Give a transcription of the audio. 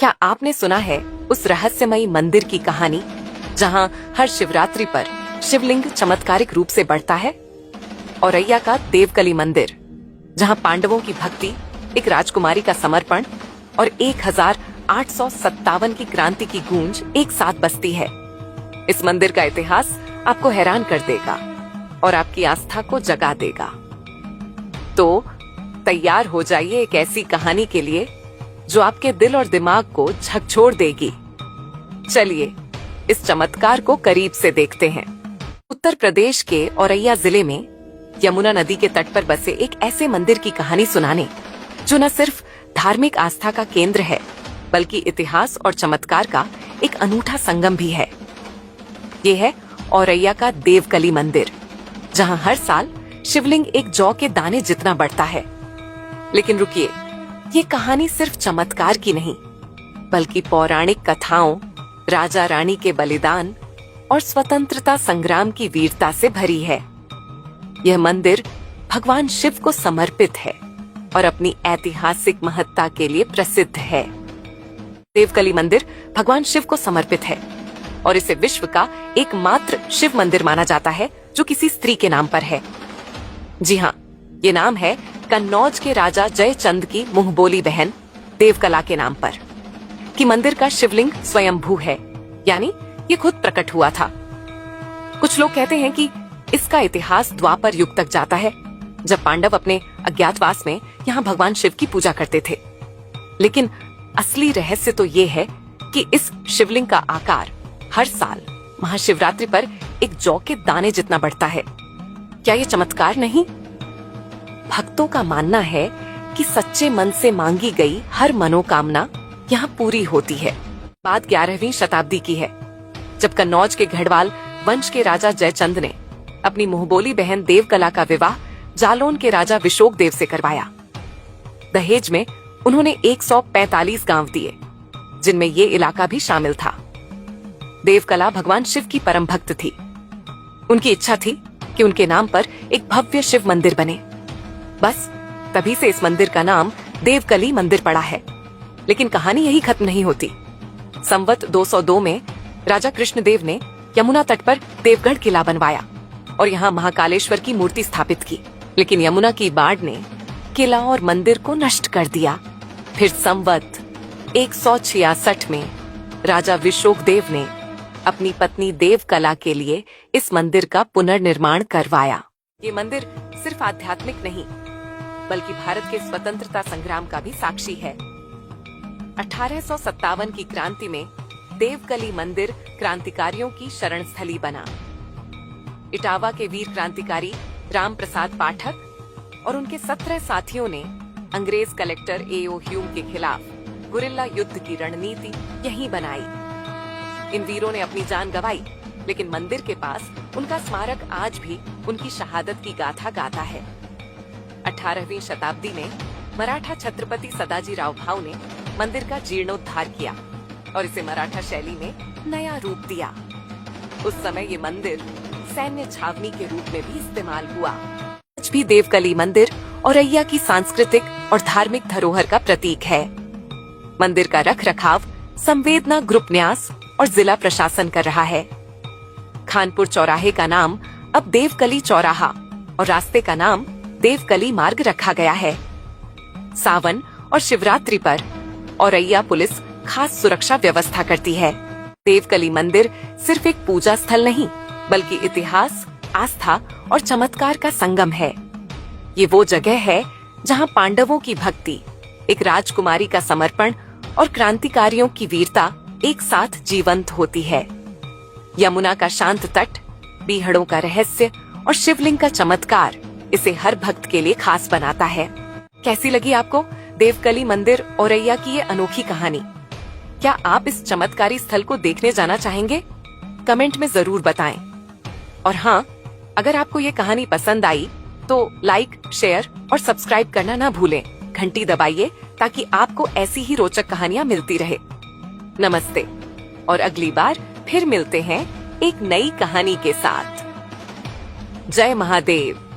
क्या आपने सुना है उस रहस्यमयी मंदिर की कहानी जहां हर शिवरात्रि पर शिवलिंग चमत्कारिक रूप से बढ़ता है? औरैया का देवकली मंदिर, जहां पांडवों की भक्ति, एक राजकुमारी का समर्पण और 1857 की क्रांति की गूंज एक साथ बसती है। इस मंदिर का इतिहास आपको हैरान कर देगा और आपकी आस्था को जगा देगा। तो तैयार हो जाइए एक ऐसी कहानी के लिए जो आपके दिल और दिमाग को झकझोर देगी। चलिए इस चमत्कार को करीब से देखते हैं। उत्तर प्रदेश के औरैया जिले में यमुना नदी के तट पर बसे एक ऐसे मंदिर की कहानी सुनाने जो न सिर्फ धार्मिक आस्था का केंद्र है बल्कि इतिहास और चमत्कार का एक अनूठा संगम भी है। ये है औरैया का देवकली मंदिर, जहां हर साल शिवलिंग एक जौ के दाने जितना बढ़ता है। लेकिन रुकिए, ये कहानी सिर्फ चमत्कार की नहीं बल्कि पौराणिक कथाओं, राजा रानी के बलिदान और स्वतंत्रता संग्राम की वीरता से भरी है। यह मंदिर भगवान शिव को समर्पित है और अपनी ऐतिहासिक महत्ता के लिए प्रसिद्ध है। देवकली मंदिर भगवान शिव को समर्पित है और इसे विश्व का एकमात्र शिव मंदिर माना जाता है जो किसी स्त्री के नाम पर है। जी हाँ, ये नाम है कन्नौज के राजा जयचंद की मुंहबोली बहन देवकला के नाम पर। कि मंदिर का शिवलिंग स्वयंभू है, यानी ये खुद प्रकट हुआ था। कुछ लोग कहते हैं कि इसका इतिहास द्वापर युग तक जाता है, जब पांडव अपने अज्ञातवास में यहाँ भगवान शिव की पूजा करते थे। लेकिन असली रहस्य तो ये है कि इस शिवलिंग का आकार हर साल महाशिवरात्रि पर एक जौ के दाने जितना बढ़ता है। क्या ये चमत्कार नहीं? भक्तों का मानना है कि सच्चे मन से मांगी गई हर मनोकामना यहाँ पूरी होती है। बात 11वीं शताब्दी की है, जब कन्नौज के गढ़वाल वंश के राजा जयचंद ने अपनी मुंहबोली बहन देवकला का विवाह जालौन के राजा विशोक देव से करवाया। दहेज में उन्होंने 145 गांव दिए, जिनमें ये इलाका भी शामिल था। देवकला भगवान शिव की परम भक्त थी। उनकी इच्छा थी कि उनके नाम पर एक भव्य शिव मंदिर बने। बस तभी से इस मंदिर का नाम देवकली मंदिर पड़ा है। लेकिन कहानी यही खत्म नहीं होती। संवत 202 में राजा कृष्णदेव ने यमुना तट पर देवगढ़ किला बनवाया और यहाँ महाकालेश्वर की मूर्ति स्थापित की। लेकिन यमुना की बाढ़ ने किला और मंदिर को नष्ट कर दिया। फिर संवत 166 में राजा विशोक देव ने अपनी पत्नी देवकला के लिए इस मंदिर का पुनर्निर्माण करवाया। ये मंदिर सिर्फ आध्यात्मिक नहीं बल्कि भारत के स्वतंत्रता संग्राम का भी साक्षी है। 1857 की क्रांति में देवकली मंदिर क्रांतिकारियों की शरण स्थली बना। इटावा के वीर क्रांतिकारी राम प्रसाद पाठक और उनके 17 साथियों ने अंग्रेज कलेक्टर A.O. ह्यूम के खिलाफ गुरिल्ला युद्ध की रणनीति यहीं बनाई। इन वीरों ने अपनी जान गंवाई, लेकिन मंदिर के पास उनका स्मारक आज भी उनकी शहादत की गाथा गाता है। 18वीं शताब्दी में मराठा छत्रपति सदाजीराव भाऊ ने मंदिर का जीर्णोद्धार किया और इसे मराठा शैली में नया रूप दिया। उस समय ये मंदिर सैन्य छावनी के रूप में भी इस्तेमाल हुआ। आज भी देवकली मंदिर औरैया की सांस्कृतिक और धार्मिक धरोहर का प्रतीक है। मंदिर का रख रखाव संवेदना ग्रुप न्यास और जिला प्रशासन कर रहा है। खानपुर चौराहे का नाम अब देवकली चौराहा और रास्ते का नाम देवकली मार्ग रखा गया है। सावन और शिवरात्रि पर औरैया पुलिस खास सुरक्षा व्यवस्था करती है। देवकली मंदिर सिर्फ एक पूजा स्थल नहीं बल्कि इतिहास, आस्था और चमत्कार का संगम है। ये वो जगह है जहां पांडवों की भक्ति, एक राजकुमारी का समर्पण और क्रांतिकारियों की वीरता एक साथ जीवंत होती है। यमुना का शांत तट, बीहड़ों का रहस्य और शिवलिंग का चमत्कार इसे हर भक्त के लिए खास बनाता है। कैसी लगी आपको देवकली मंदिर औरैया की ये अनोखी कहानी? क्या आप इस चमत्कारी स्थल को देखने जाना चाहेंगे? कमेंट में जरूर बताएं। और हाँ, अगर आपको ये कहानी पसंद आई तो लाइक, शेयर और सब्सक्राइब करना ना भूलें। घंटी दबाइए ताकि आपको ऐसी ही रोचक कहानियाँ मिलती रहे। नमस्ते और अगली बार फिर मिलते हैं एक नई कहानी के साथ। जय महादेव।